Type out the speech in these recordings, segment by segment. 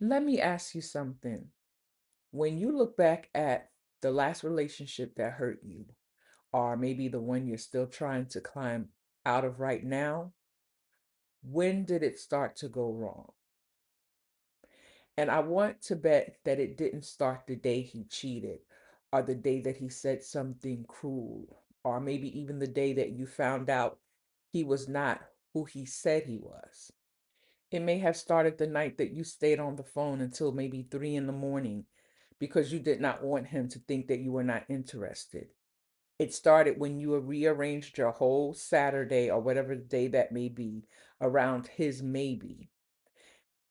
Let me ask you something. When you look back at the last relationship that hurt you, or maybe the one you're still trying to climb out of right now, when did it start to go wrong? And I want to bet that it didn't start the day he cheated, or the day that he said something cruel, or maybe even the day that you found out he was not who he said he was. It may have started the night that you stayed on the phone until maybe 3 in the morning because you did not want him to think that you were not interested. It started when you rearranged your whole Saturday or whatever day that may be around his maybe.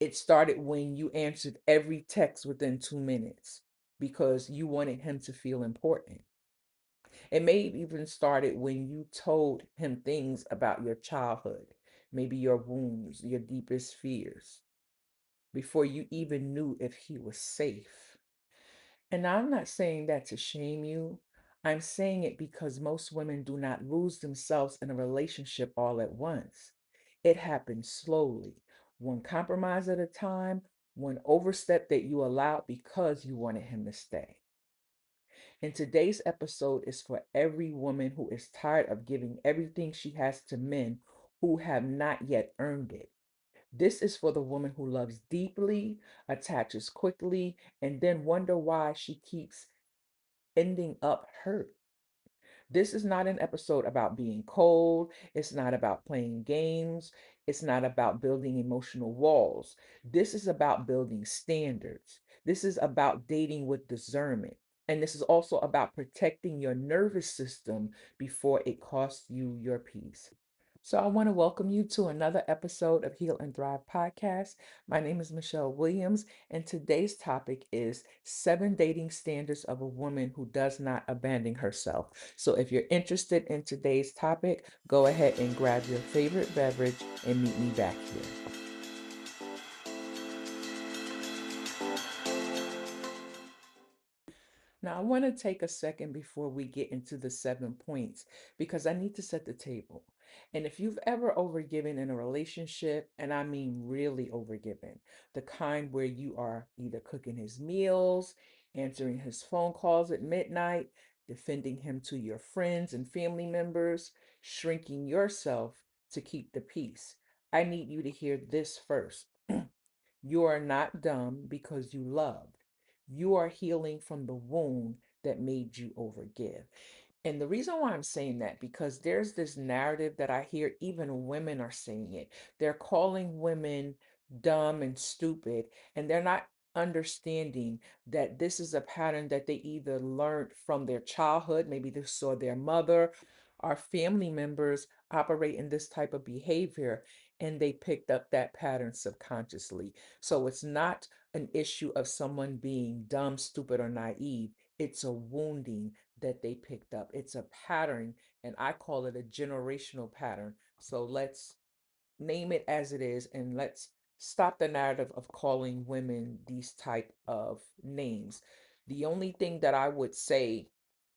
It started when you answered every text within 2 minutes because you wanted him to feel important. It may have even started when you told him things about your childhood, maybe your wounds, your deepest fears, before you even knew if he was safe. And I'm not saying that to shame you. I'm saying it because most women do not lose themselves in a relationship all at once. It happens slowly, one compromise at a time, one overstep that you allowed because you wanted him to stay. And today's episode is for every woman who is tired of giving everything she has to men who have not yet earned it. This is for the woman who loves deeply, attaches quickly, and then wonder why she keeps ending up hurt. This is not an episode about being cold. It's not about playing games. It's not about building emotional walls. This is about building standards. This is about dating with discernment. And this is also about protecting your nervous system before it costs you your peace. So, I want to welcome you to another episode of Heal and Thrive podcast. My name is Michelle Williams, and today's topic is 7 dating standards of a woman who does not abandon herself. So, if you're interested in today's topic, go ahead and grab your favorite beverage and meet me back here. Now, I want to take a second before we get into the 7 points because I need to set the table. And if you've ever overgiven in a relationship, and I mean really overgiven, the kind where you are either cooking his meals, answering his phone calls at midnight, defending him to your friends and family members, shrinking yourself to keep the peace, I need you to hear this first. You are not dumb because you loved. You are healing from the wound that made you overgive. And the reason why I'm saying that, because there's this narrative that I hear even women are saying it. They're calling women dumb and stupid, and they're not understanding that this is a pattern that they either learned from their childhood, maybe they saw their mother or family members operate in this type of behavior, and they picked up that pattern subconsciously. So it's not an issue of someone being dumb, stupid, or naive. It's a wounding that they picked up. It's a pattern, and I call it a generational pattern. So let's name it as it is, and let's stop the narrative of calling women these type of names. The only thing that I would say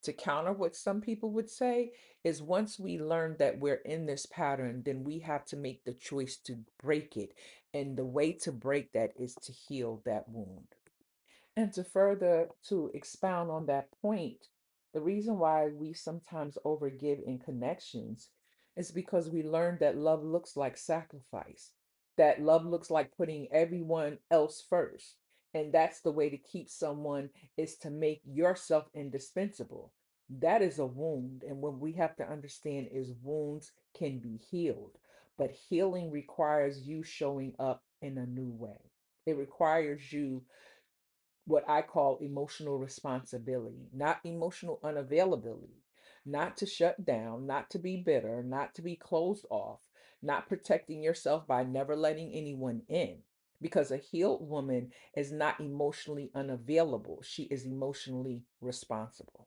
to counter what some people would say is once we learn that we're in this pattern, then we have to make the choice to break it. And the way to break that is to heal that wound. And to further to expound on that point, the reason why we sometimes overgive in connections is because we learn that love looks like sacrifice, that love looks like putting everyone else first. And that's the way to keep someone is to make yourself indispensable. That is a wound. And what we have to understand is wounds can be healed, but healing requires you showing up in a new way. It requires you what I call emotional responsibility, not emotional unavailability, not to shut down, not to be bitter, not to be closed off, not protecting yourself by never letting anyone in. Because a healed woman is not emotionally unavailable, she is emotionally responsible.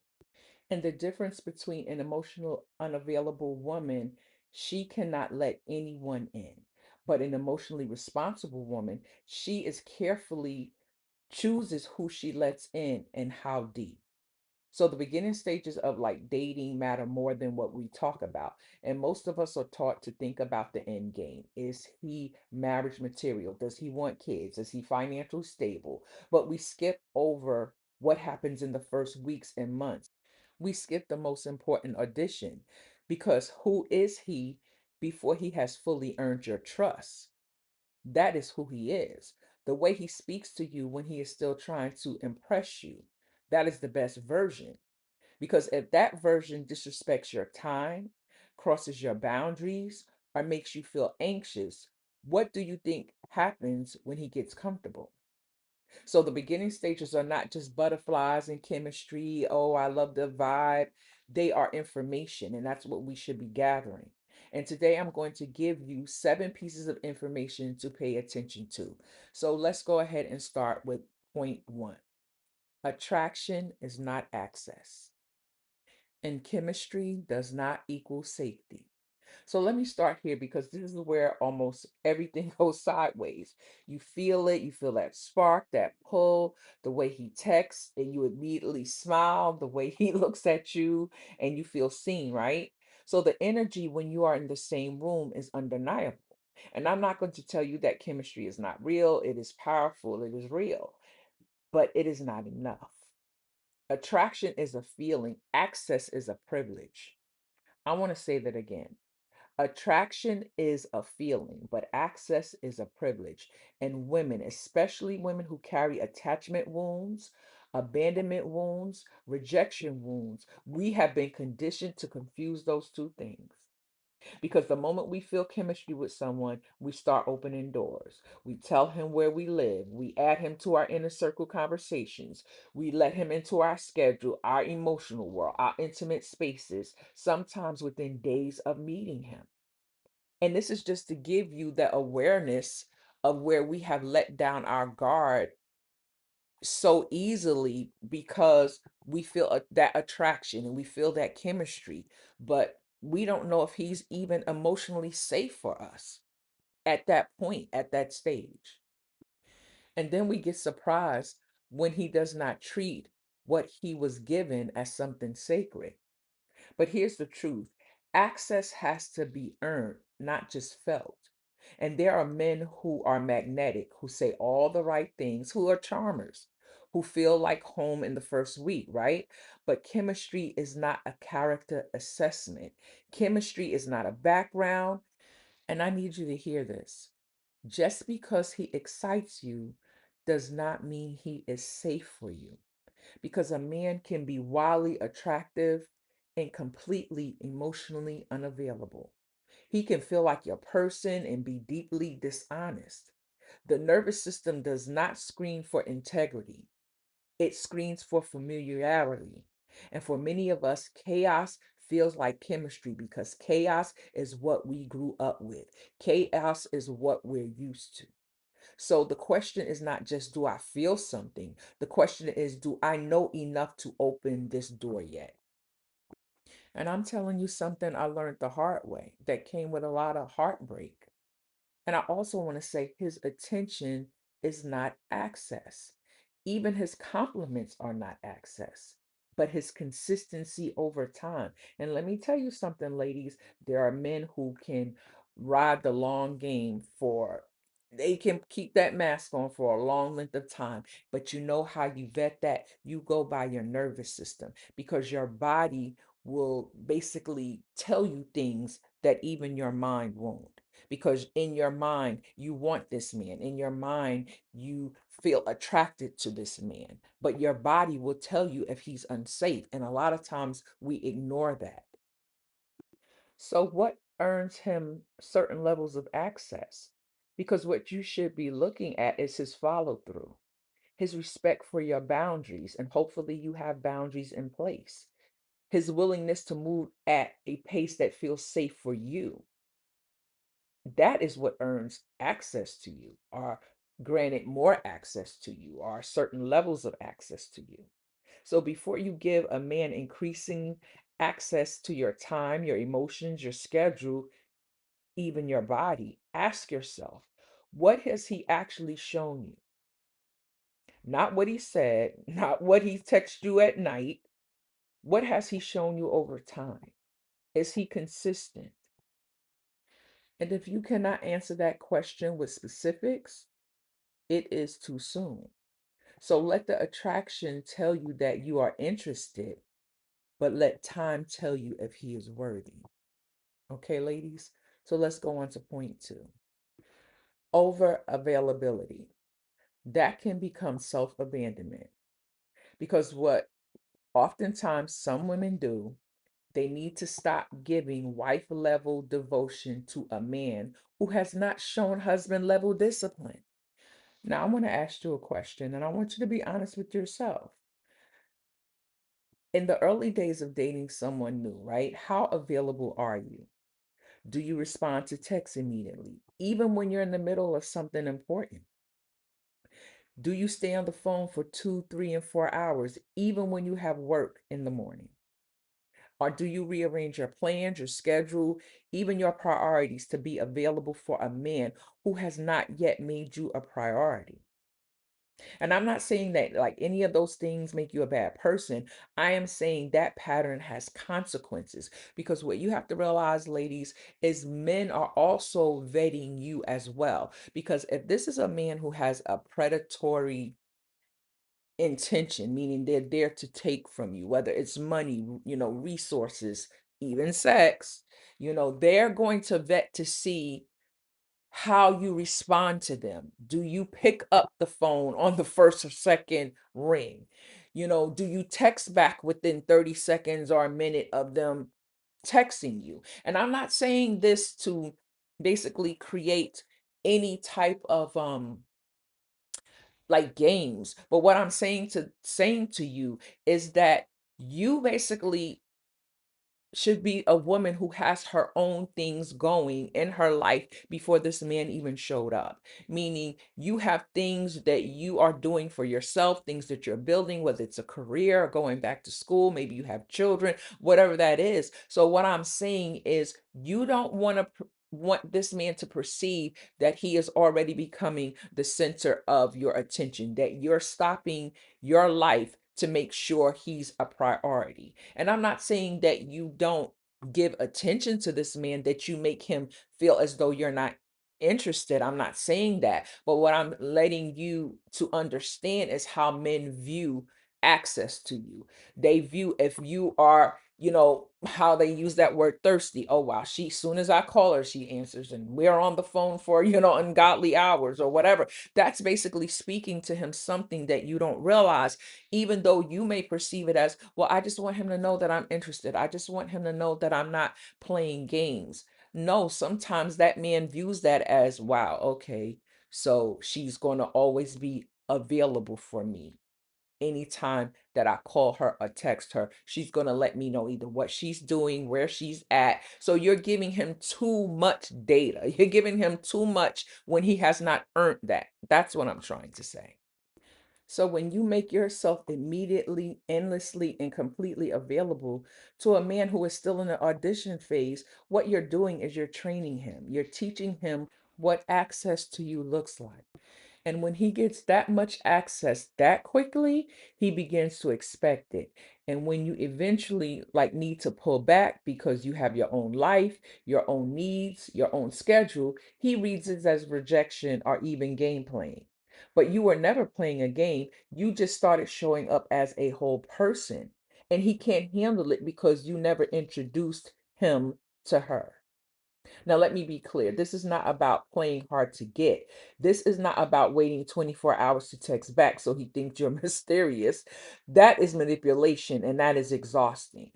And the difference between an emotional unavailable woman, she cannot let anyone in. But an emotionally responsible woman, she is carefully chooses who she lets in and how deep. So the beginning stages of like dating matter more than what we talk about. And most of us are taught to think about the end game. Is he marriage material? Does he want kids? Is he financially stable? But we skip over what happens in the first weeks and months. We skip the most important audition because who is he before he has fully earned your trust? That is who he is. The way he speaks to you when he is still trying to impress you, that is the best version. Because if that version disrespects your time, crosses your boundaries, or makes you feel anxious, what do you think happens when he gets comfortable? So the beginning stages are not just butterflies and chemistry. Oh, I love the vibe. They are information, and that's what we should be gathering. And today I'm going to give you 7 pieces of information to pay attention to. So let's go ahead and start with point one. Attraction is not access, and chemistry does not equal safety. So let me start here because this is where almost everything goes sideways. You feel that spark, that pull, the way he texts, and you immediately smile, the way he looks at you, and you feel seen, right? So the energy when you are in the same room is undeniable. And I'm not going to tell you that chemistry is not real, it is powerful, it is real, but it is not enough. Attraction is a feeling, access is a privilege. I want to say that again. Attraction is a feeling, but access is a privilege. And women, especially women who carry attachment wounds, abandonment wounds, rejection wounds, we have been conditioned to confuse those two things. Because the moment we feel chemistry with someone, we start opening doors. We tell him where we live. We add him to our inner circle conversations. We let him into our schedule, our emotional world, our intimate spaces, sometimes within days of meeting him. And this is just to give you the awareness of where we have let down our guard so easily because we feel that attraction and we feel that chemistry, but we don't know if he's even emotionally safe for us at that point, at that stage. And then we get surprised when he does not treat what he was given as something sacred. But here's the truth: access has to be earned, not just felt. And there are men who are magnetic, who say all the right things, who are charmers, who feel like home in the first week, right? But chemistry is not a character assessment. Chemistry is not a background. And I need you to hear this. Just because he excites you does not mean he is safe for you, because a man can be wildly attractive and completely emotionally unavailable. He can feel like your person and be deeply dishonest. The nervous system does not screen for integrity, it screens for familiarity. And for many of us, chaos feels like chemistry because chaos is what we grew up with, chaos is what we're used to. So the question is not just do I feel something? The question is, do I know enough to open this door yet? And I'm telling you something I learned the hard way that came with a lot of heartbreak. And I also want to say his attention is not access. Even his compliments are not access, but his consistency over time. And let me tell you something, ladies, there are men who can ride the long game for, they can keep that mask on for a long length of time. But you know how you vet that? You go by your nervous system because your body will basically tell you things that even your mind won't, because in your mind you want this man, in your mind you feel attracted to this man, but your body will tell you if he's unsafe, and a lot of times we ignore that. So what earns him certain levels of access? Because what you should be looking at is his follow through, his respect for your boundaries, and hopefully you have boundaries in place, his willingness to move at a pace that feels safe for you. That is what earns access to you, or granted more access to you, or certain levels of access to you. So before you give a man increasing access to your time, your emotions, your schedule, even your body, ask yourself, what has he actually shown you? Not what he said, not what he texted you at night, What has he shown you over time? Is he consistent? And if you cannot answer that question with specifics, it is too soon. So let the attraction tell you that you are interested, but let time tell you if he is worthy. Okay, ladies? So let's go on to point two. Over availability. That can become self abandonment because what oftentimes some women do, they need to stop giving wife level devotion to a man who has not shown husband level discipline. Now, I want to ask you a question and I want you to be honest with yourself. In the early days of dating someone new, right? How available are you? Do you respond to texts immediately, even when you're in the middle of something important? Do you stay on the phone for 2, 3, and 4 hours, even when you have work in the morning? Or do you rearrange your plans, your schedule, even your priorities to be available for a man who has not yet made you a priority? And I'm not saying that like any of those things make you a bad person. I am saying that pattern has consequences because what you have to realize, ladies, is men are also vetting you as well. Because if this is a man who has a predatory intention, meaning they're there to take from you, whether it's money, resources, even sex, they're going to vet to see how you respond to them. Do you pick up the phone on the first or second ring? Do you text back within 30 seconds or a minute of them texting you? And I'm not saying this to basically create any type of like games, but what I'm saying to you is that you basically should be a woman who has her own things going in her life before this man even showed up. Meaning, you have things that you are doing for yourself, things that you're building, whether it's a career or going back to school, maybe you have children, whatever that is. So, what I'm saying is, you don't want this man to perceive that he is already becoming the center of your attention, that you're stopping your life to make sure he's a priority. And I'm not saying that you don't give attention to this man, that you make him feel as though you're not interested. I'm not saying that. But what I'm letting you to understand is how men view access to you. They view if you are, how they use that word thirsty. Oh wow, she soon as I call her, she answers, and we're on the phone for, ungodly hours or whatever. That's basically speaking to him something that you don't realize, even though you may perceive it as, well, I just want him to know that I'm interested. I just want him to know that I'm not playing games. No, sometimes that man views that as, wow, okay, so she's going to always be available for me. Anytime that I call her or text her, she's going to let me know either what she's doing, where she's at. So you're giving him too much data. You're giving him too much when he has not earned that. That's what I'm trying to say. So when you make yourself immediately, endlessly, and completely available to a man who is still in the audition phase, what you're doing is you're training him. You're teaching him what access to you looks like. And when he gets that much access that quickly, he begins to expect it. And when you eventually like need to pull back because you have your own life, your own needs, your own schedule, he reads it as rejection or even game playing. But you were never playing a game. You just started showing up as a whole person. And he can't handle it because you never introduced him to her. Now, let me be clear. This is not about playing hard to get. This is not about waiting 24 hours to text back so he thinks you're mysterious. That is manipulation and that is exhausting.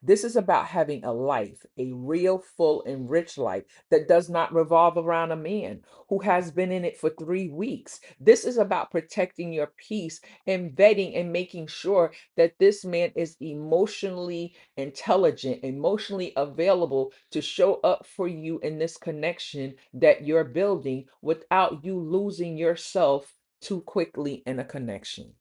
This is about having a life, a real, full, and rich life that does not revolve around a man who has been in it for 3 weeks. This is about protecting your peace and vetting and making sure that this man is emotionally intelligent, emotionally available to show up for you in this connection that you're building without you losing yourself too quickly in a connection.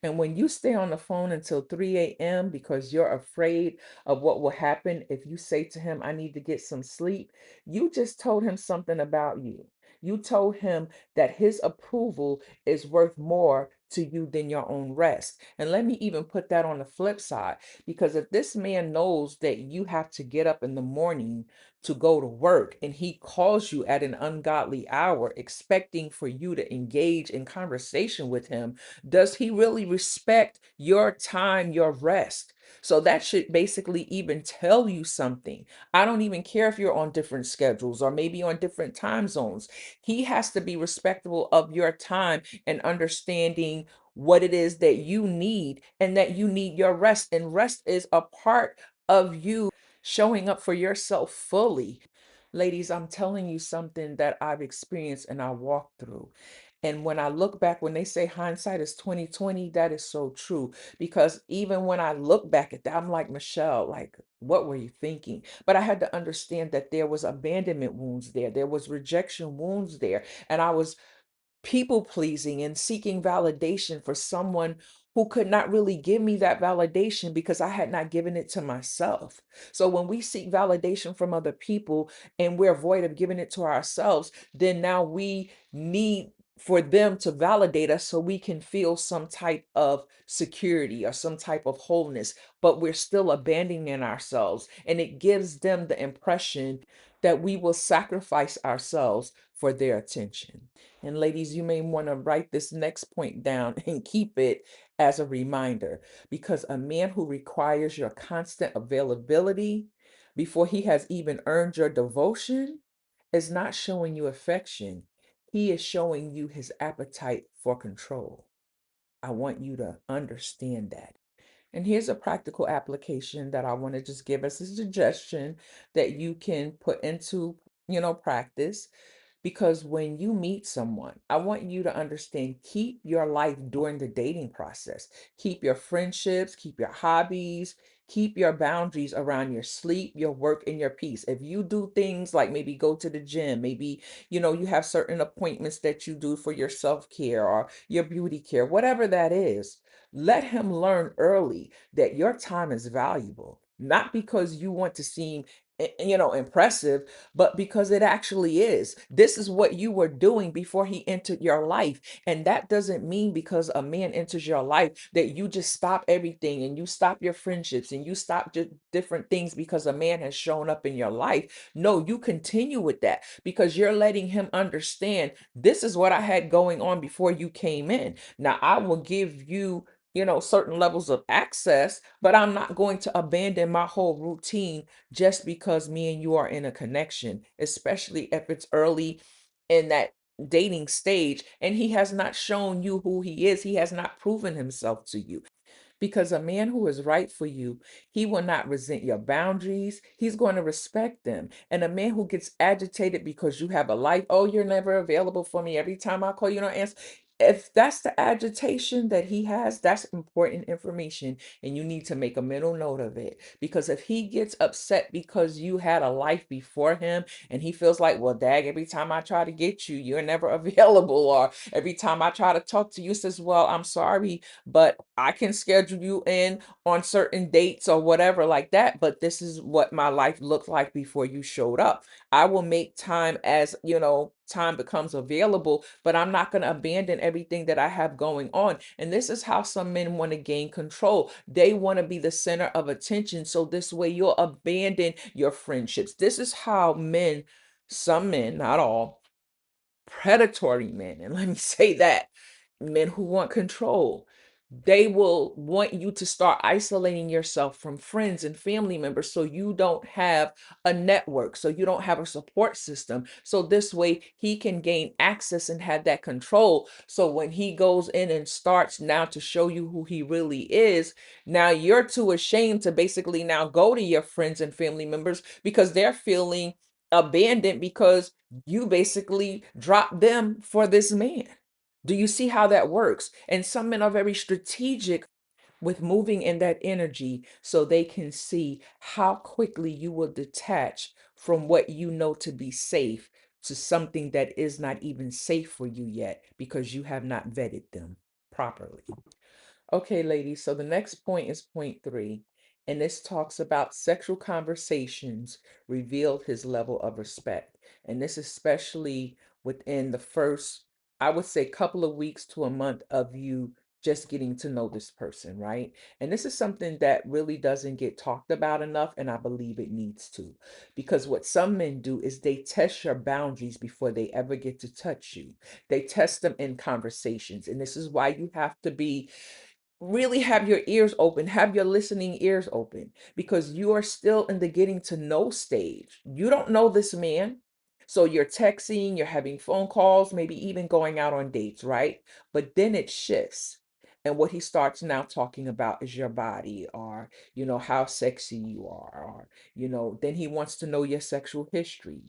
And when you stay on the phone until 3 a.m. because you're afraid of what will happen if you say to him, I need to get some sleep, you just told him something about you. You told him that his approval is worth more to you than your own rest. And let me even put that on the flip side, because if this man knows that you have to get up in the morning to go to work and he calls you at an ungodly hour expecting for you to engage in conversation with him, does he really respect your time, your rest? So that should basically even tell you something. I don't even care if you're on different schedules or maybe on different time zones. He has to be respectful of your time and understanding what it is that you need and that you need your rest. And rest is a part of you showing up for yourself fully. Ladies, I'm telling you something that I've experienced and I walked through. And when I look back, when they say hindsight is 2020, that is so true. Because even when I look back at that, I'm like, Michelle, like, what were you thinking? But I had to understand that there was abandonment wounds there. There was rejection wounds there. And I was people pleasing and seeking validation for someone who could not really give me that validation because I had not given it to myself. So when we seek validation from other people and we're void of giving it to ourselves, then now we need for them to validate us so we can feel some type of security or some type of wholeness, but we're still abandoning ourselves. And it gives them the impression that we will sacrifice ourselves for their attention. And ladies, you may want to write this next point down and keep it as a reminder, because a man who requires your constant availability before he has even earned your devotion is not showing you affection. He is showing you his appetite for control. I want you to understand that. And here's a practical application that I want to just give as a suggestion that you can put into, practice. Because when you meet someone, I want you to understand, keep your life during the dating process. Keep your friendships, keep your hobbies, keep your boundaries around your sleep, your work, and your peace. If you do things like maybe go to the gym, maybe, you have certain appointments that you do for your self-care or your beauty care, whatever that is, let him learn early that your time is valuable, not because you want to seem impressive, but because it actually is. This is what you were doing before he entered your life. And that doesn't mean because a man enters your life that you just stop everything and you stop your friendships and you stop just different things because a man has shown up in your life. No, you continue with that because you're letting him understand this is what I had going on before you came in. Now, I will give you certain levels of access, but I'm not going to abandon my whole routine just because me and you are in a connection, especially if it's early in that dating stage and he has not shown you who he is. He has not proven himself to you. Because a man who is right for you, he will not resent your boundaries. He's going to respect them. And a man who gets agitated because you have a life, oh, you're never available for me. Every time I call, you don't answer. If that's the agitation that he has, that's important information. And you need to make a mental note of it. Because if he gets upset because you had a life before him and he feels like, well, dag, every time I try to get you, you're never available. Or every time I try to talk to you, says, well, I'm sorry, but I can schedule you in on certain dates or whatever like that. But this is what my life looked like before you showed up. I will make time as, time becomes available, but I'm not going to abandon everything that I have going on. And this is how some men want to gain control. They want to be the center of attention. So this way you'll abandon your friendships. This is how men, some men, not all, predatory men, and let me say that, men who want control, they will want you to start isolating yourself from friends and family members so you don't have a network, so you don't have a support system. So this way he can gain access and have that control. So when he goes in and starts now to show you who he really is, now you're too ashamed to basically now go to your friends and family members because they're feeling abandoned because you basically drop them for this man. Do you see how that works? And some men are very strategic with moving in that energy so they can see how quickly you will detach from what you know to be safe to something that is not even safe for you yet because you have not vetted them properly. Okay, ladies, so the next point is point 3, and this talks about sexual conversations revealed his level of respect. And this especially within the first, I would say, couple of weeks to a month of you just getting to know this person, right? And this is something that really doesn't get talked about enough, and I believe it needs to. Because what some men do is they test your boundaries before they ever get to touch you. They test them in conversations. And this is why you have to be really have your ears open, have your listening ears open, because you are still in the getting to know stage. You don't know this man. So you're texting, you're having phone calls, maybe even going out on dates, right? But then it shifts. And what he starts now talking about is your body, or, how sexy you are, or, then he wants to know your sexual history.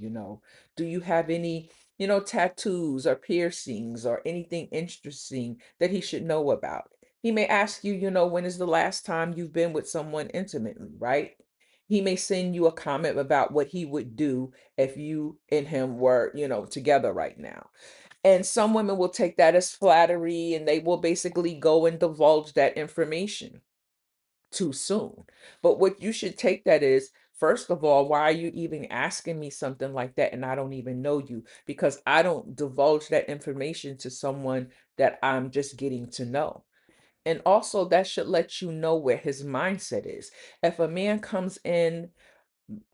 Do you have any, tattoos or piercings or anything interesting that he should know about? He may ask you, when is the last time you've been with someone intimately, right? He may send you a comment about what he would do if you and him were, together right now. And some women will take that as flattery and they will basically go and divulge that information too soon. But what you should take that is, first of all, why are you even asking me something like that and I don't even know you? Because I don't divulge that information to someone that I'm just getting to know. And also, that should let you know where his mindset is. If a man comes in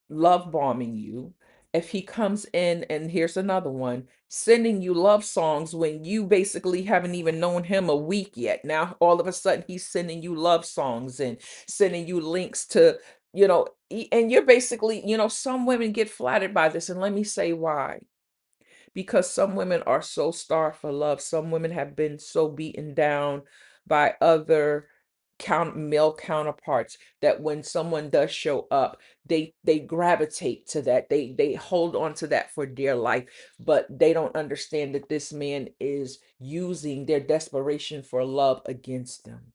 love bombing you, if he comes in, and here's another one, sending you love songs when you basically haven't even known him a week yet. Now, all of a sudden, he's sending you love songs and sending you links to, and you're basically, some women get flattered by this. And let me say why. Because some women are so starved for love. Some women have been so beaten down by other male counterparts that when someone does show up, they gravitate to that. They hold on to that for dear life, but they don't understand that this man is using their desperation for love against them.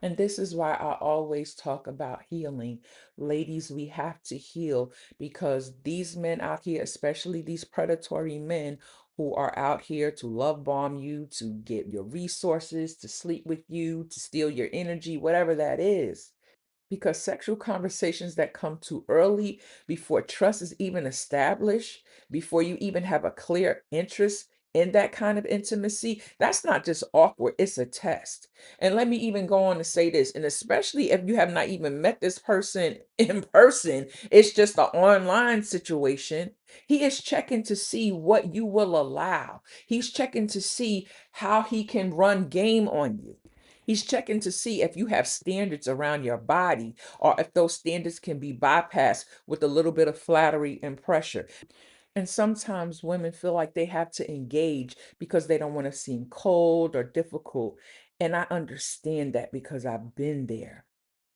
And this is why I always talk about healing. Ladies, we have to heal, because these men out here, especially these predatory men who are out here to love bomb you, to get your resources, to sleep with you, to steal your energy, whatever that is, because sexual conversations that come too early, before trust is even established, before you even have a clear interest in that kind of intimacy, that's not just awkward, it's a test. And let me even go on to say this, and especially if you have not even met this person in person, it's just an online situation. He is checking to see what you will allow. He's checking to see how he can run game on you. He's checking to see if you have standards around your body, or if those standards can be bypassed with a little bit of flattery and pressure. And sometimes women feel like they have to engage because they don't want to seem cold or difficult. And I understand that because I've been there.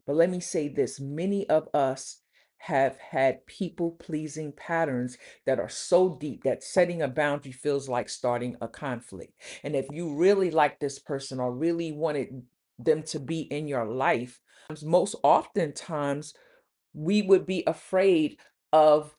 But let me say this, many of us have had people pleasing patterns that are so deep that setting a boundary feels like starting a conflict. And if you really like this person or really wanted them to be in your life, most oftentimes we would be afraid of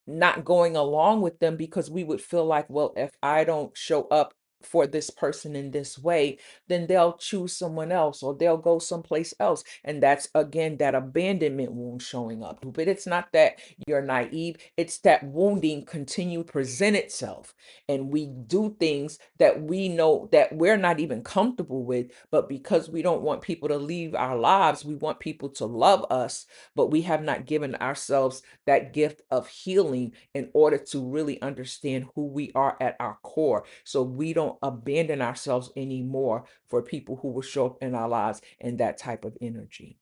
not going along with them, because we would feel like, well, if I don't show up for this person in this way, then they'll choose someone else or they'll go someplace else. And that's again that abandonment wound showing up. But it's not that you're naive, it's that wounding continue present itself. And we do things that we know that we're not even comfortable with, but because we don't want people to leave our lives, we want people to love us, but we have not given ourselves that gift of healing in order to really understand who we are at our core, so we don't abandon ourselves anymore for people who will show up in our lives in that type of energy.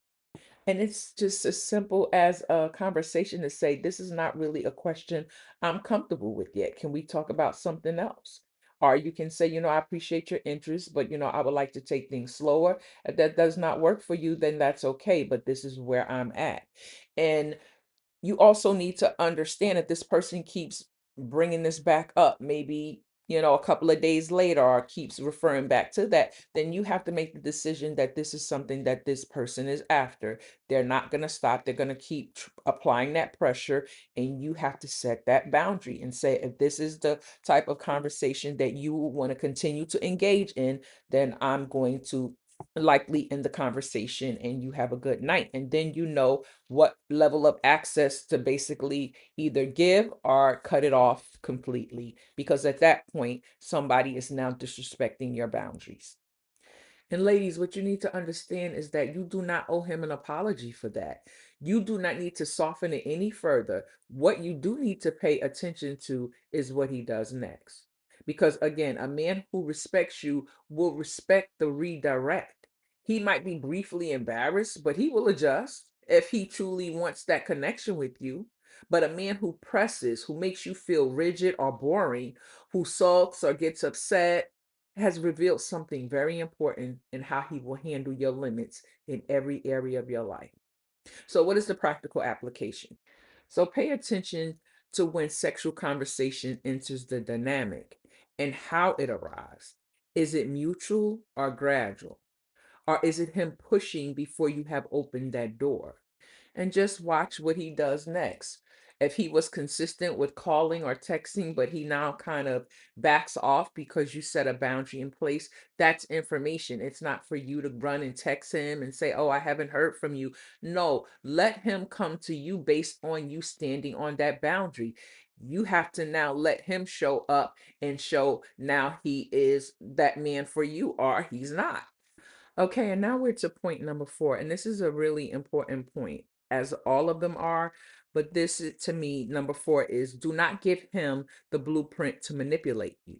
And it's just as simple as a conversation to say, this is not really a question I'm comfortable with yet. Can we talk about something else? Or you can say, I appreciate your interest, but I would like to take things slower. If that does not work for you, then that's okay. But this is where I'm at. And you also need to understand that this person keeps bringing this back up, maybe, a couple of days later, or keeps referring back to that, then you have to make the decision that this is something that this person is after. They're not going to stop. They're going to keep applying that pressure. And you have to set that boundary and say, if this is the type of conversation that you want to continue to engage in, then I'm going to likely in the conversation, and you have a good night. And then you know what level of access to basically either give or cut it off completely, because at that point, somebody is now disrespecting your boundaries. And ladies, what you need to understand is that you do not owe him an apology for that. You do not need to soften it any further. What you do need to pay attention to is what he does next. Because again, a man who respects you will respect the redirect. He might be briefly embarrassed, but he will adjust if he truly wants that connection with you. But a man who presses, who makes you feel rigid or boring, who sulks or gets upset, has revealed something very important in how he will handle your limits in every area of your life. So, what is the practical application? So, pay attention to when sexual conversation enters the dynamic and how it arrives. Is it mutual or gradual? Or is it him pushing before you have opened that door? And just watch what he does next. If he was consistent with calling or texting, but he now kind of backs off because you set a boundary in place, that's information. It's not for you to run and text him and say, "Oh, I haven't heard from you." No, let him come to you based on you standing on that boundary. You have to now let him show up and show now he is that man for you, or he's not. Okay, and now we're to point number four, and this is a really important point, as all of them are. But this is, to me, number four is do not give him the blueprint to manipulate you.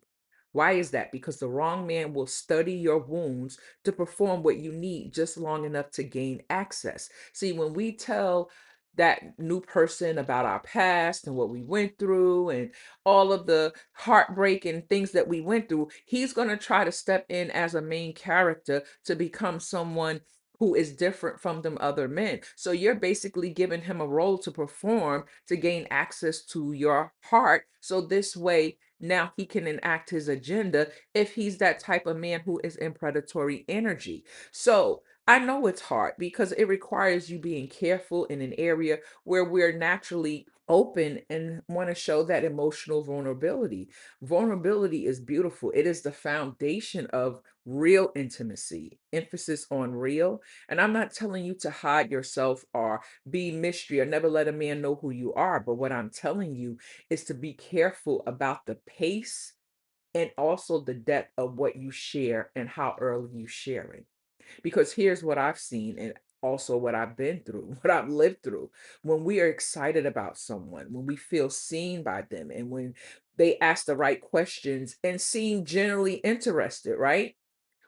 Why is that? Because the wrong man will study your wounds to perform what you need just long enough to gain access. See, when we tell that new person about our past and what we went through and all of the heartbreak and things that we went through, he's going to try to step in as a main character to become someone who is different from them other men. So you're basically giving him a role to perform to gain access to your heart. So this way, now he can enact his agenda if he's that type of man who is in predatory energy. So I know it's hard because it requires you being careful in an area where we're naturally open and want to show that emotional vulnerability. Vulnerability is beautiful. It is the foundation of real intimacy, emphasis on real. And I'm not telling you to hide yourself or be mystery or never let a man know who you are. But what I'm telling you is to be careful about the pace and also the depth of what you share and how early you share it. Because here's what I've seen and also what I've been through, what I've lived through. When we are excited about someone, when we feel seen by them, and when they ask the right questions and seem generally interested, right?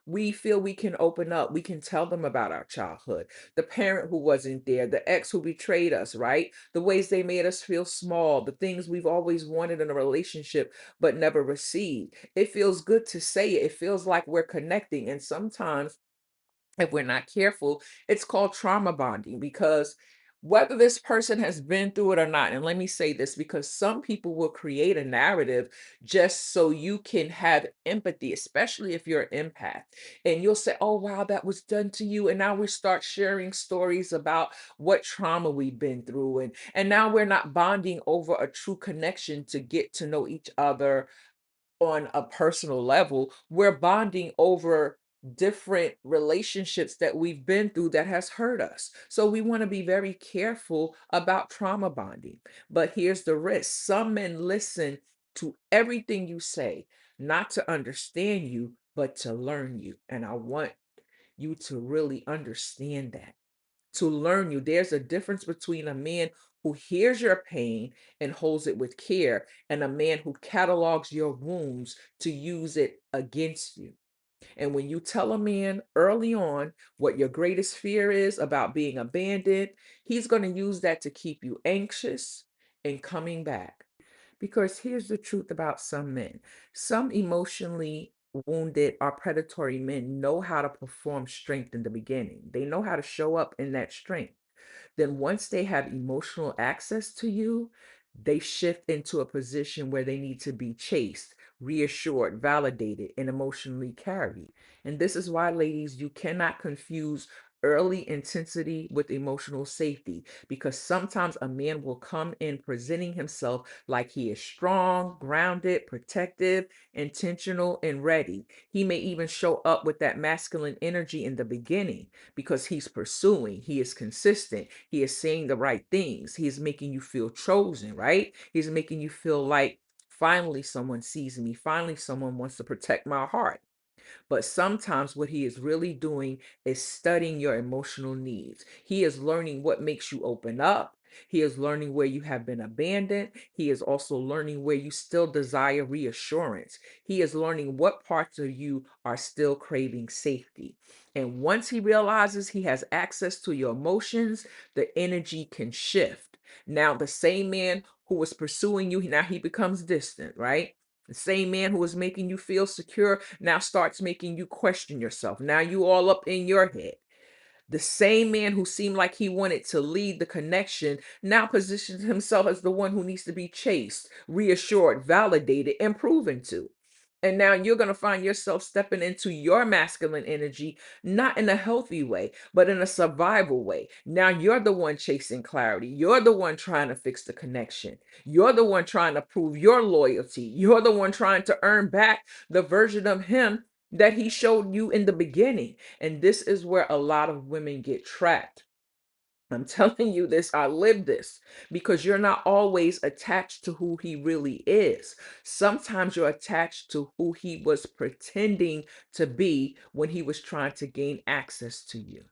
We feel we can open up. We can tell them about our childhood, the parent who wasn't there, the ex who betrayed us, right? The ways they made us feel small, the things we've always wanted in a relationship but never received. It feels good to say it. It feels like we're connecting. And sometimes if we're not careful, it's called trauma bonding because whether this person has been through it or not, and let me say this because some people will create a narrative just so you can have empathy, especially if you're an empath. And you'll say, "Oh, wow, that was done to you." And now we start sharing stories about what trauma we've been through. And now we're not bonding over a true connection to get to know each other on a personal level. We're bonding over different relationships that we've been through that has hurt us. So we want to be very careful about trauma bonding. But here's the risk. Some men listen to everything you say, not to understand you, but to learn you. And I want you to really understand that, to learn you. There's a difference between a man who hears your pain and holds it with care and a man who catalogs your wounds to use it against you. And when you tell a man early on what your greatest fear is about being abandoned, he's going to use that to keep you anxious and coming back. Because here's the truth about some men, some emotionally wounded or predatory men know how to perform strength in the beginning, they know how to show up in that strength. Then once they have emotional access to you, they shift into a position where they need to be chased, reassured, validated, and emotionally carried. And this is why, ladies, you cannot confuse early intensity with emotional safety, because sometimes a man will come in presenting himself like he is strong, grounded, protective, intentional, and ready. He may even show up with that masculine energy in the beginning because he's pursuing, he is consistent, he is saying the right things, he is making you feel chosen, right? He's making you feel like finally someone sees me, finally someone wants to protect my heart. But sometimes what he is really doing is studying your emotional needs. He is learning what makes you open up. He is learning where you have been abandoned. He is also learning where you still desire reassurance. He is learning what parts of you are still craving safety. And once he realizes he has access to your emotions, the energy can shift. Now, the same man who was pursuing you, now he becomes distant, right? The same man who was making you feel secure now starts making you question yourself. Now you all up in your head. The same man who seemed like he wanted to lead the connection now positions himself as the one who needs to be chased, reassured, validated, and proven to. And now you're going to find yourself stepping into your masculine energy, not in a healthy way, but in a survival way. Now you're the one chasing clarity. You're the one trying to fix the connection. You're the one trying to prove your loyalty. You're the one trying to earn back the version of him that he showed you in the beginning. And this is where a lot of women get trapped. I'm telling you this, I live this, because you're not always attached to who he really is. Sometimes you're attached to who he was pretending to be when he was trying to gain access to you.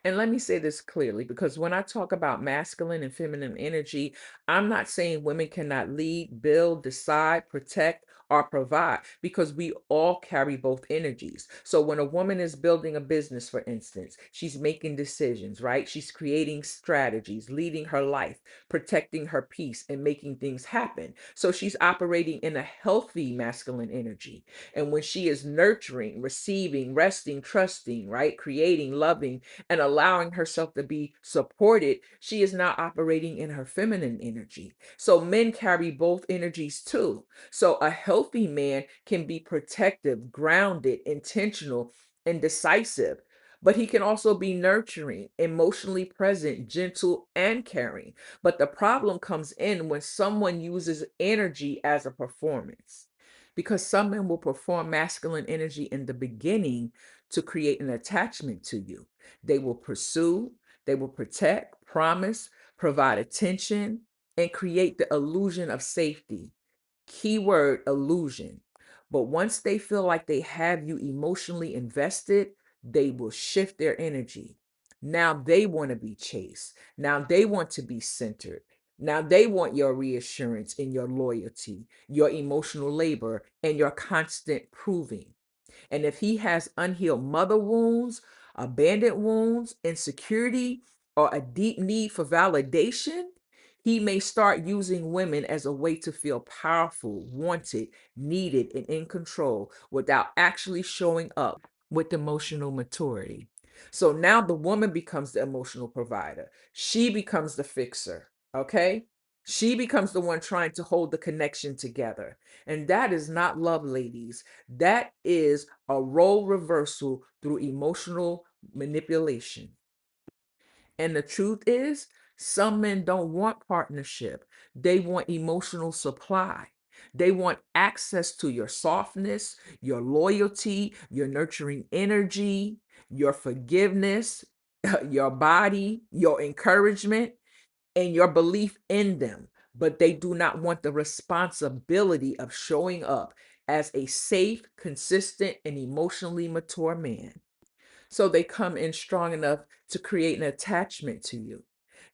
And let me say this clearly, because when I talk about masculine and feminine energy, I'm not saying women cannot lead, build, decide, protect, or provide, because we all carry both energies. So when a woman is building a business, for instance, she's making decisions, right? She's creating strategies, leading her life, protecting her peace, and making things happen. So she's operating in a healthy masculine energy. And when she is nurturing, receiving, resting, trusting, right? Creating, loving, and allowing herself to be supported, she is now operating in her feminine energy. So men carry both energies too. So a healthy man can be protective, grounded, intentional, and decisive. But he can also be nurturing, emotionally present, gentle, and caring. But the problem comes in when someone uses energy as a performance. Because some men will perform masculine energy in the beginning to create an attachment to you. They will pursue, they will protect, promise, provide attention, and create the illusion of safety. Keyword illusion. But once they feel like they have you emotionally invested, they will shift their energy. Now they want to be chased. Now they want to be centered. Now they want your reassurance and your loyalty, your emotional labor, and your constant proving. And if he has unhealed mother wounds, abandoned wounds, insecurity, or a deep need for validation, he may start using women as a way to feel powerful, wanted, needed, and in control without actually showing up with emotional maturity. So now the woman becomes the emotional provider. She becomes the fixer. Okay. She becomes the one trying to hold the connection together. And that is not love, ladies. That is a role reversal through emotional manipulation. And the truth is, some men don't want partnership. They want emotional supply. They want access to your softness, your loyalty, your nurturing energy, your forgiveness, your body, your encouragement, and your belief in them. But they do not want the responsibility of showing up as a safe, consistent, and emotionally mature man. So they come in strong enough to create an attachment to you.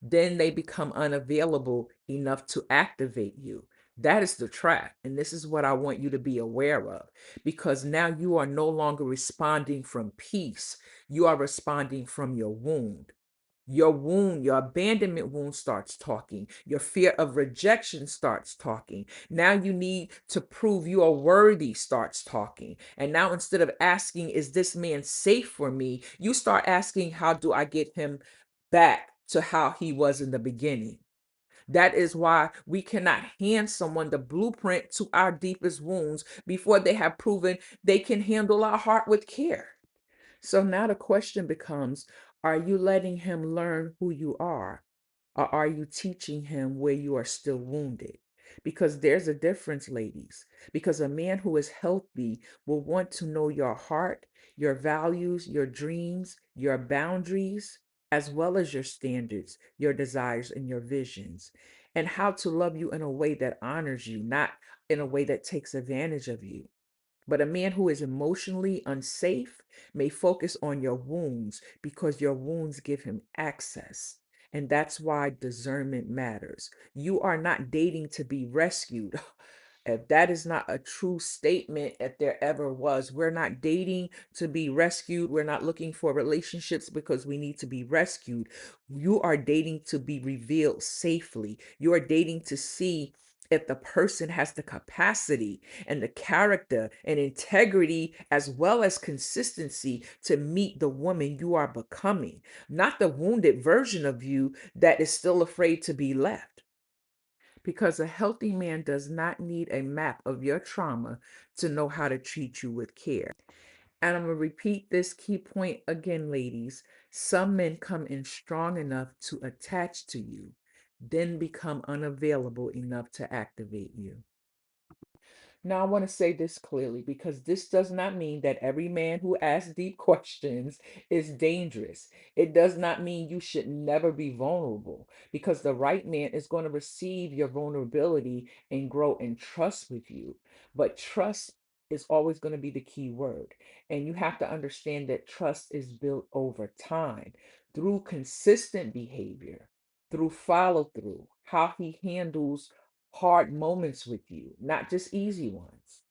Then they become unavailable enough to activate you. That is the trap. And this is what I want you to be aware of, because now you are no longer responding from peace. You are responding from your wound. Your wound, your abandonment wound starts talking. Your fear of rejection starts talking. Now you need to prove you are worthy starts talking. And now instead of asking, is this man safe for me? You start asking, how do I get him back to how he was in the beginning? That is why we cannot hand someone the blueprint to our deepest wounds before they have proven they can handle our heart with care. So now the question becomes, Are you letting him learn who you are? Or are you teaching him where you are still wounded? Because there's a difference, ladies. Because a man who is healthy will want to know your heart, your values, your dreams, your boundaries, as well as your standards, your desires, and your visions, and how to love you in a way that honors you, not in a way that takes advantage of you. But a man who is emotionally unsafe may focus on your wounds because your wounds give him access. And that's why discernment matters. You are not dating to be rescued. If that is not a true statement, if there ever was, we're not dating to be rescued. We're not looking for relationships because we need to be rescued. You are dating to be revealed safely. You are dating to see if the person has the capacity and the character and integrity as well as consistency to meet the woman you are becoming, not the wounded version of you that is still afraid to be left. Because a healthy man does not need a map of your trauma to know how to treat you with care. And I'm going to repeat this key point again, ladies. Some men come in strong enough to attach to you, then become unavailable enough to activate you. Now, I want to say this clearly because this does not mean that every man who asks deep questions is dangerous. It does not mean you should never be vulnerable because the right man is going to receive your vulnerability and grow in trust with you. But trust is always going to be the key word. And you have to understand that trust is built over time through consistent behavior, through follow through, how he handles hard moments with you, not just easy ones.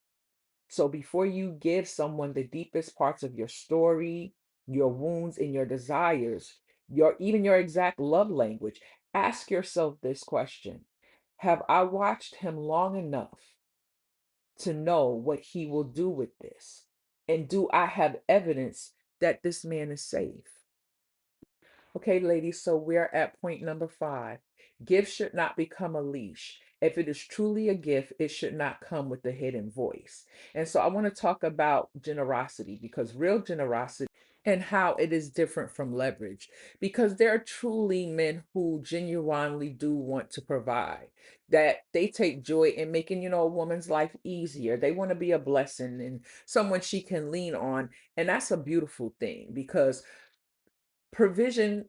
So before you give someone the deepest parts of your story, your wounds and your desires, your even your exact love language, ask yourself this question. Have I watched him long enough to know what he will do with this? And do I have evidence that this man is safe? Okay, ladies, so we're at point number 5. Gifts should not become a leash. If it is truly a gift, it should not come with a hidden voice. And so I want to talk about generosity because real generosity and how it is different from leverage because there are truly men who genuinely do want to provide, that they take joy in making, a woman's life easier. They want to be a blessing and someone she can lean on. And that's a beautiful thing because provision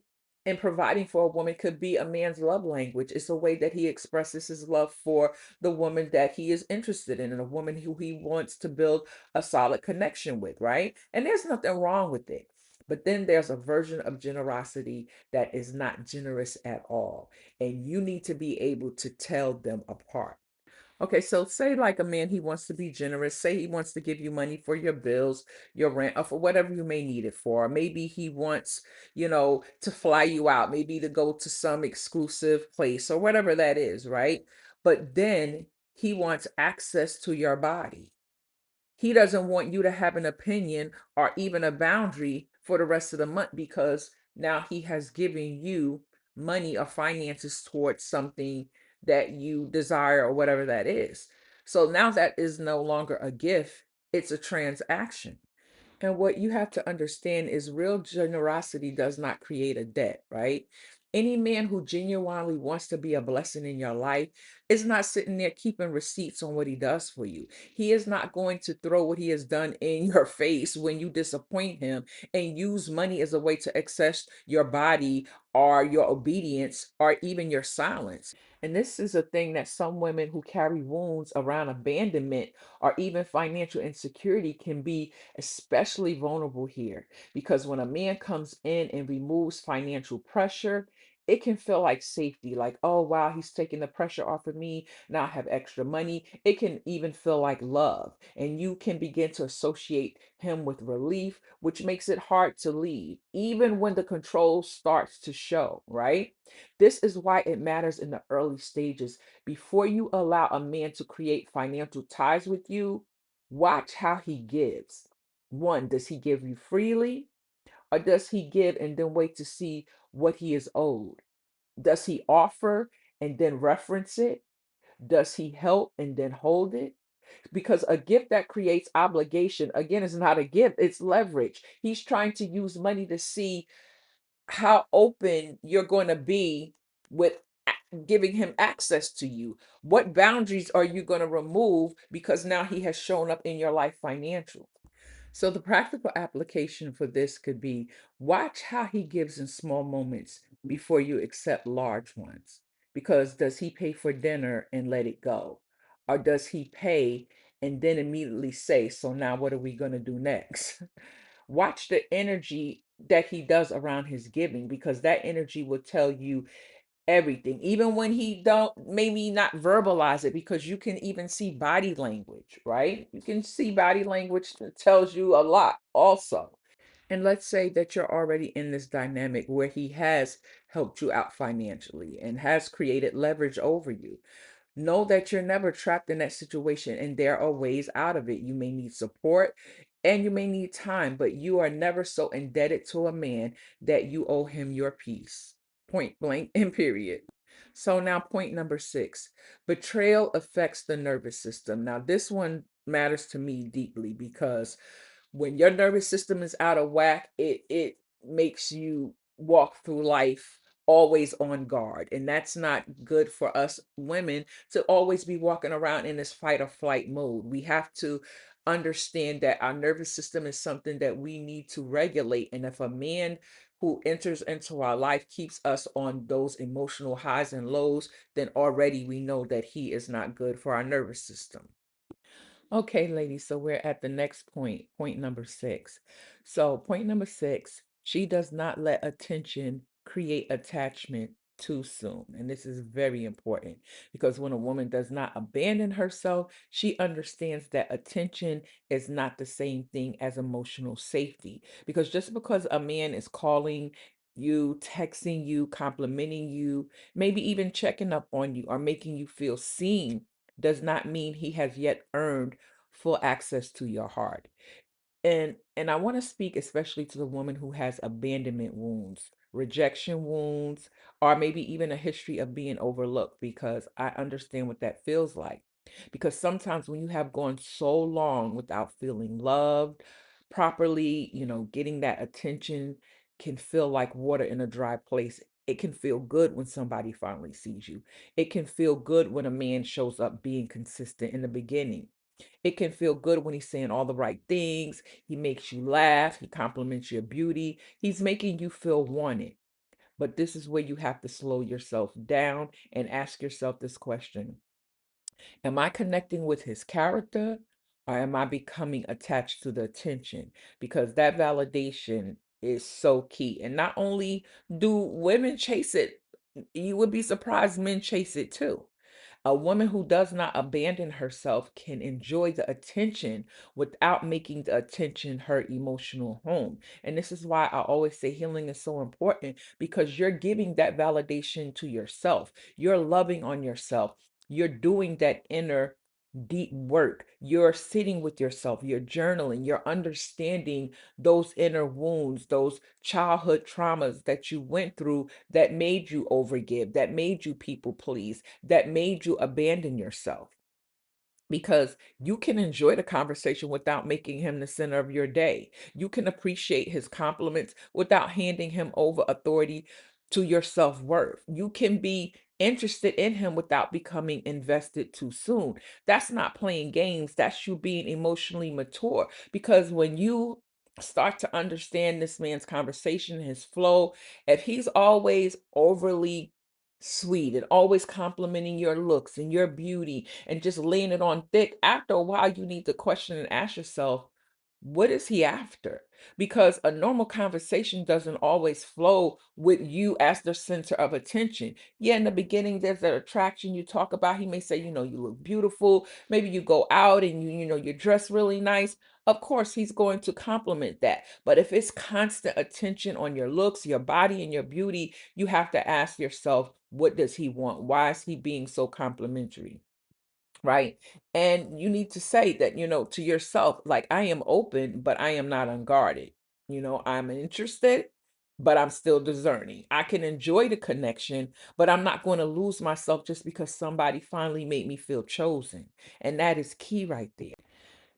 and providing for a woman could be a man's love language. It's a way that he expresses his love for the woman that he is interested in and a woman who he wants to build a solid connection with, right? And there's nothing wrong with it. But then there's a version of generosity that is not generous at all. And you need to be able to tell them apart. Okay, so say like a man, he wants to be generous. Say he wants to give you money for your bills, your rent, or for whatever you may need it for. Maybe he wants, to fly you out, maybe to go to some exclusive place or whatever that is, right? But then he wants access to your body. He doesn't want you to have an opinion or even a boundary for the rest of the month because now he has given you money or finances towards something that you desire or whatever that is. So now that is no longer a gift, it's a transaction. And what you have to understand is real generosity does not create a debt, right? Any man who genuinely wants to be a blessing in your life is not sitting there keeping receipts on what he does for you. He is not going to throw what he has done in your face when you disappoint him and use money as a way to access your body or your obedience or even your silence. And this is a thing that some women who carry wounds around abandonment or even financial insecurity can be especially vulnerable here because when a man comes in and removes financial pressure, it can feel like safety, like, oh, wow, he's taking the pressure off of me. Now I have extra money. It can even feel like love. And you can begin to associate him with relief, which makes it hard to leave, even when the control starts to show, right? This is why it matters in the early stages. Before you allow a man to create financial ties with you, watch how he gives. One, does he give you freely or does he give and then wait to see what he is owed? Does he offer and then reference it? Does he help and then hold it? Because a gift that creates obligation, again, is not a gift, it's leverage. He's trying to use money to see how open you're going to be with giving him access to you. What boundaries are you going to remove because now he has shown up in your life financially? So the practical application for this could be, watch how he gives in small moments before you accept large ones. Because does he pay for dinner and let it go? Or does he pay and then immediately say, so now what are we going to do next? Watch the energy that he does around his giving, because that energy will tell you everything, even when he don't maybe not verbalize it, because you can even see body language, right? You can see body language that tells you a lot also. And let's say that you're already in this dynamic where he has helped you out financially and has created leverage over you. Know that you're never trapped in that situation and there are ways out of it. You may need support and you may need time, but you are never so indebted to a man that you owe him your peace. Point blank and period. So now, point number 6, betrayal affects the nervous system. Now, this one matters to me deeply because when your nervous system is out of whack, it makes you walk through life always on guard. And that's not good for us women to always be walking around in this fight or flight mode. We have to understand that our nervous system is something that we need to regulate. And if a man who enters into our life keeps us on those emotional highs and lows, then already we know that he is not good for our nervous system. Okay, ladies, so we're at the next point, point number 6. So, point number 6, she does not let attention create attachment too soon. And this is very important because when a woman does not abandon herself, she understands that attention is not the same thing as emotional safety. Because just because a man is calling you, texting you, complimenting you, maybe even checking up on you or making you feel seen, does not mean he has yet earned full access to your heart. And I want to speak especially to the woman who has abandonment wounds, rejection wounds, or maybe even a history of being overlooked, because I understand what that feels like. Because sometimes when you have gone so long without feeling loved properly, getting that attention can feel like water in a dry place. It can feel good when somebody finally sees you. It can feel good when a man shows up being consistent in the beginning. It can feel good when he's saying all the right things. He makes you laugh. He compliments your beauty. He's making you feel wanted. But this is where you have to slow yourself down and ask yourself this question: am I connecting with his character, or am I becoming attached to the attention? Because that validation is so key. And not only do women chase it, you would be surprised men chase it too. A woman who does not abandon herself can enjoy the attention without making the attention her emotional home. And this is why I always say healing is so important, because you're giving that validation to yourself. You're loving on yourself. You're doing that inner deep work. You're sitting with yourself. You're journaling. You're understanding those inner wounds, those childhood traumas that you went through that made you overgive, that made you people please, that made you abandon yourself. Because you can enjoy the conversation without making him the center of your day. You can appreciate his compliments without handing him over authority to your self worth. You can be interested in him without becoming invested too soon. That's not playing games, that's you being emotionally mature. Because when you start to understand this man's conversation, his flow, if he's always overly sweet and always complimenting your looks and your beauty and just laying it on thick, after a while, you need to question and ask yourself, what is he after? Because a normal conversation doesn't always flow with you as the center of attention. Yeah, in the beginning, there's that attraction you talk about. He may say, you look beautiful. Maybe you go out and you dress really nice. Of course, he's going to compliment that. But if it's constant attention on your looks, your body, and your beauty, you have to ask yourself, what does he want? Why is he being so complimentary? Right. And you need to say that, to yourself, like, I am open, but I am not unguarded. I'm interested, but I'm still discerning. I can enjoy the connection, but I'm not going to lose myself just because somebody finally made me feel chosen. And that is key right there.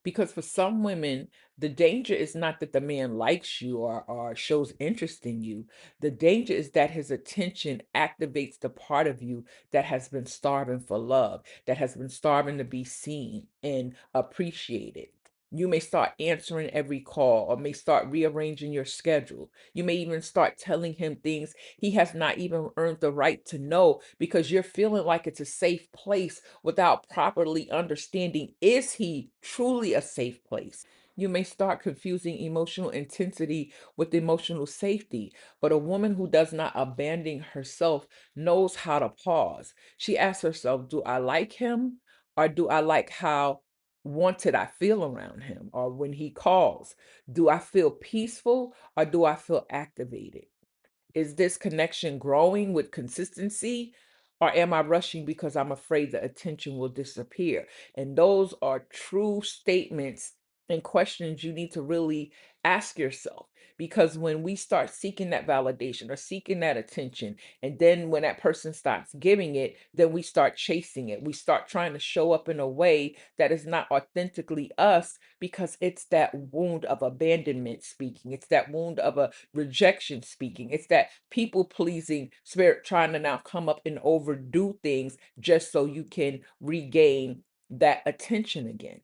Because for some women, the danger is not that the man likes you or shows interest in you. The danger is that his attention activates the part of you that has been starving for love, that has been starving to be seen and appreciated. You may start answering every call or may start rearranging your schedule. You may even start telling him things he has not even earned the right to know because you're feeling like it's a safe place without properly understanding, is he truly a safe place? You may start confusing emotional intensity with emotional safety, but a woman who does not abandon herself knows how to pause. She asks herself, do I like him or do I like how wanted I feel around him? Or when he calls, do I feel peaceful or do I feel activated? Is this connection growing with consistency? Or am I rushing because I'm afraid the attention will disappear? And those are true statements and questions you need to really ask yourself. Because when we start seeking that validation or seeking that attention, and then when that person starts giving it, then we start chasing it. We start trying to show up in a way that is not authentically us because it's that wound of abandonment speaking. It's that wound of a rejection speaking. It's that people pleasing spirit trying to now come up and overdo things just so you can regain that attention again.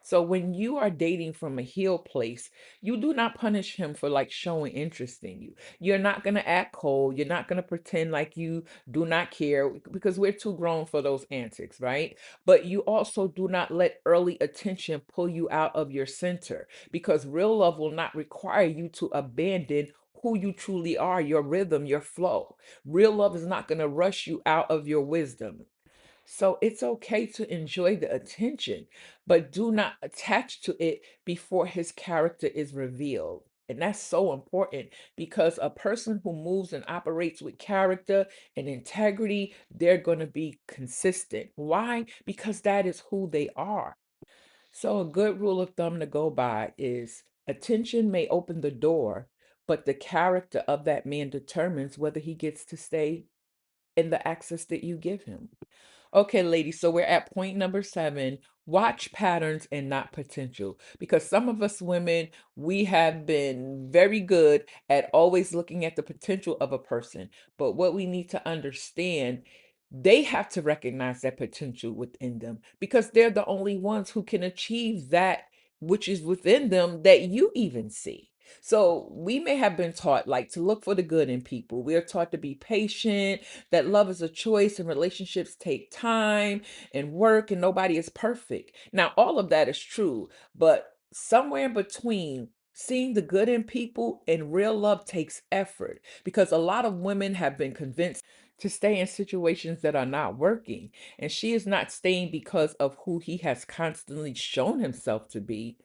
So when you are dating from a healed place, you do not punish him for like showing interest in you. You're not going to act cold. You're not going to pretend like you do not care because we're too grown for those antics, right? But you also do not let early attention pull you out of your center because real love will not require you to abandon who you truly are, your rhythm, your flow. Real love is not going to rush you out of your wisdom. So it's okay to enjoy the attention, but do not attach to it before his character is revealed. And that's so important because a person who moves and operates with character and integrity, they're going to be consistent. Why? Because that is who they are. So, a good rule of thumb to go by is attention may open the door, but the character of that man determines whether he gets to stay in the access that you give him. Okay, ladies, so we're at point number 7. Watch patterns and not potential. Because some of us women, we have been very good at always looking at the potential of a person. But what we need to understand, they have to recognize that potential within them because they're the only ones who can achieve that which is within them that you even see. So we may have been taught like to look for the good in people. We are taught to be patient, that love is a choice and relationships take time and work and nobody is perfect. Now, all of that is true, but somewhere in between, seeing the good in people and real love takes effort because a lot of women have been convinced to stay in situations that are not working. And she is not staying because of who he has constantly shown himself to be.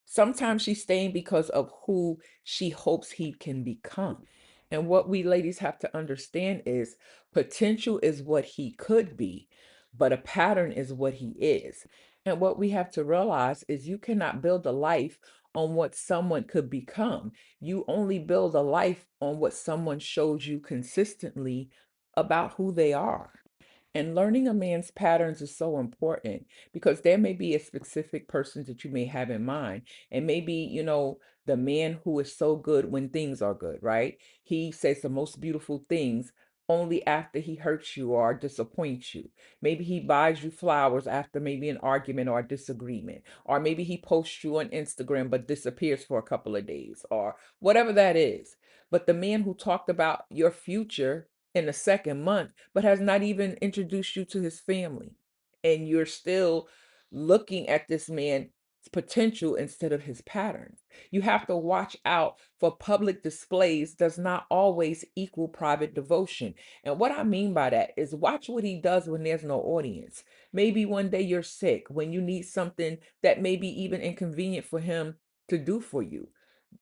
Sometimes she's staying because of who she hopes he can become. And what we ladies have to understand is potential is what he could be, but a pattern is what he is. And what we have to realize is you cannot build a life on what someone could become. You only build a life on what someone shows you consistently about who they are. And learning a man's patterns is so important because there may be a specific person that you may have in mind. And maybe, the man who is so good when things are good, right? He says the most beautiful things only after he hurts you or disappoints you. Maybe he buys you flowers after maybe an argument or a disagreement. Or maybe he posts you on Instagram but disappears for a couple of days or whatever that is. But the man who talked about your future in the second month, but has not even introduced you to his family. And you're still looking at this man's potential instead of his patterns. You have to watch out for public displays does not always equal private devotion. And what I mean by that is watch what he does when there's no audience. Maybe one day you're sick, when you need something that may be even inconvenient for him to do for you.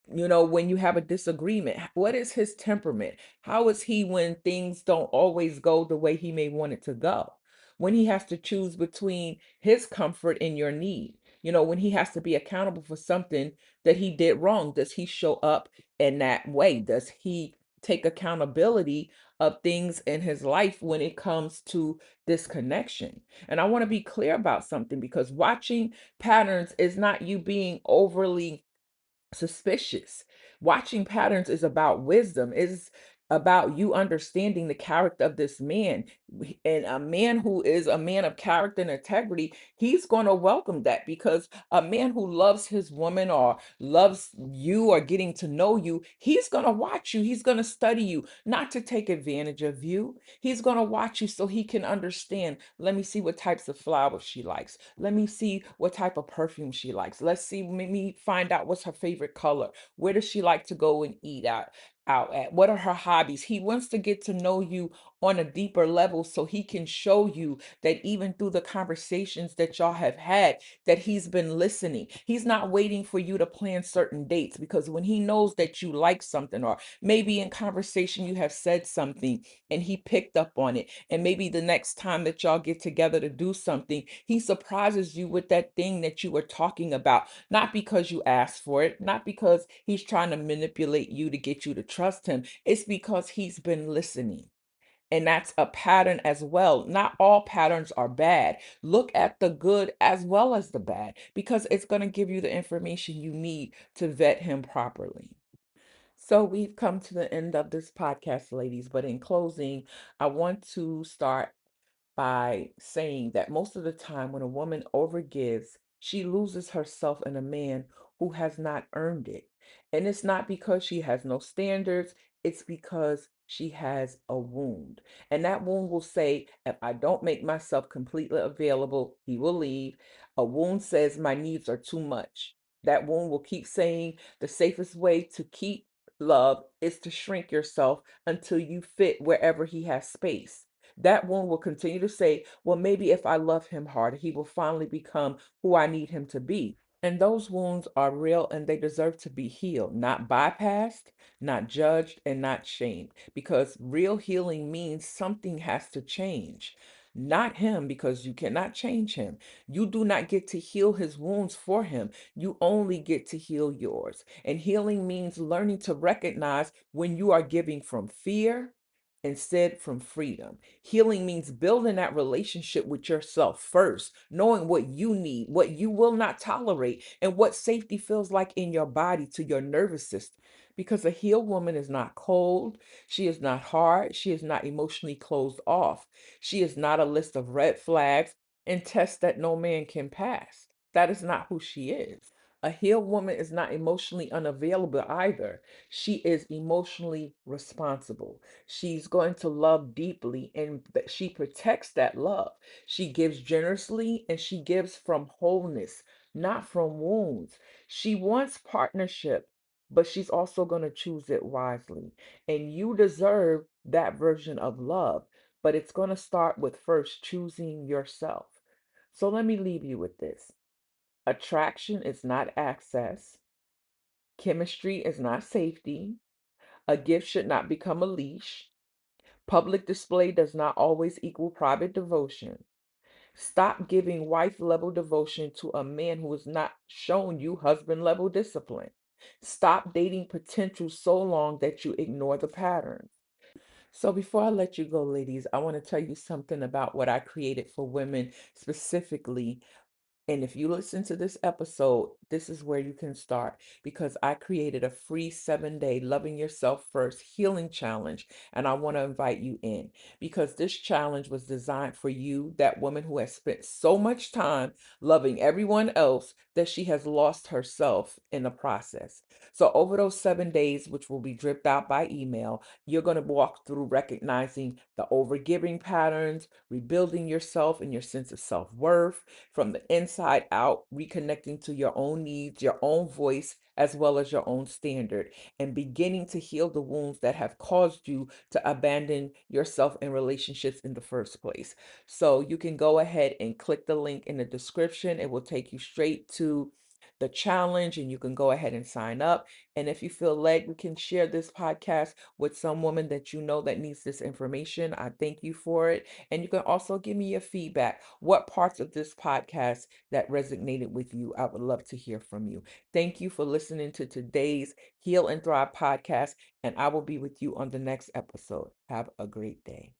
When you have a disagreement, what is his temperament? How is he when things don't always go the way he may want it to go? When he has to choose between his comfort and your need, when he has to be accountable for something that he did wrong, does he show up in that way? Does he take accountability of things in his life when it comes to this connection. And I want to be clear about something, because watching patterns is not you being overly suspicious. Watching patterns is about wisdom, is about you understanding the character of this man. And a man who is a man of character and integrity, he's going to welcome that, because a man who loves his woman or loves you or getting to know you, he's going to watch you. He's going to study you, not to take advantage of you. He's going to watch you so he can understand. Let me see what types of flowers she likes. Let me see what type of perfume she likes. Let's see, let me find out what's her favorite color. Where does she like to go and eat out at? What are her hobbies? He wants to get to know you on a deeper level so he can show you that even through the conversations that y'all have had, that he's been listening. He's not waiting for you to plan certain dates, because when he knows that you like something, or maybe in conversation you have said something and he picked up on it, and maybe the next time that y'all get together to do something, he surprises you with that thing that you were talking about, not because you asked for it, not because he's trying to manipulate you to get you to trust him. It's because he's been listening. And that's a pattern as well. Not all patterns are bad. Look at the good as well as the bad, because it's going to give you the information you need to vet him properly. So we've come to the end of this podcast, ladies. But in closing, I want to start by saying that most of the time when a woman overgives, she loses herself in a man who has not earned it. And it's not because she has no standards, it's because she has a wound. And that wound will say, if I don't make myself completely available, he will leave. A wound says, my needs are too much. That wound will keep saying, the safest way to keep love is to shrink yourself until you fit wherever he has space. That wound will continue to say, well, maybe if I love him harder, he will finally become who I need him to be. And those wounds are real and they deserve to be healed, not bypassed, not judged, and not shamed. Because real healing means something has to change. Not him, because you cannot change him. You do not get to heal his wounds for him. You only get to heal yours. And healing means learning to recognize when you are giving from fear instead from freedom. Healing means building that relationship with yourself first, knowing what you need, what you will not tolerate, and what safety feels like in your body to your nervous system. Because a healed woman is not cold, she is not hard, she is not emotionally closed off, she is not a list of red flags and tests that no man can pass. That is not who she is. A healed woman is not emotionally unavailable either. She is emotionally responsible. She's going to love deeply, and she protects that love. She gives generously and she gives from wholeness, not from wounds. She wants partnership, but she's also going to choose it wisely. And you deserve that version of love, but it's going to start with first choosing yourself. So let me leave you with this. Attraction is not access. Chemistry is not safety. A gift should not become a leash. Public display does not always equal private devotion. Stop giving wife level devotion to a man who has not shown you husband level discipline. Stop dating potential so long that you ignore the patterns. So, before I let you go, ladies, I want to tell you something about what I created for women specifically. And if you listen to this episode, this is where you can start, because I created a free 7-day Loving Yourself First Healing Challenge. And I want to invite you in, because this challenge was designed for you, that woman who has spent so much time loving everyone else that she has lost herself in the process. So, over those 7 days, which will be dripped out by email, you're going to walk through recognizing the overgiving patterns, rebuilding yourself and your sense of self worth from the inside out, reconnecting to your own needs, your own voice, as well as your own standard, and beginning to heal the wounds that have caused you to abandon yourself in relationships in the first place. So you can go ahead and click the link in the description. It will take you straight to the challenge and you can go ahead and sign up. And if you feel led, you can share this podcast with some woman that you know that needs this information. I thank you for it. And you can also give me your feedback. What parts of this podcast that resonated with you? I would love to hear from you. Thank you for listening to today's Heal and Thrive podcast, and I will be with you on the next episode. Have a great day.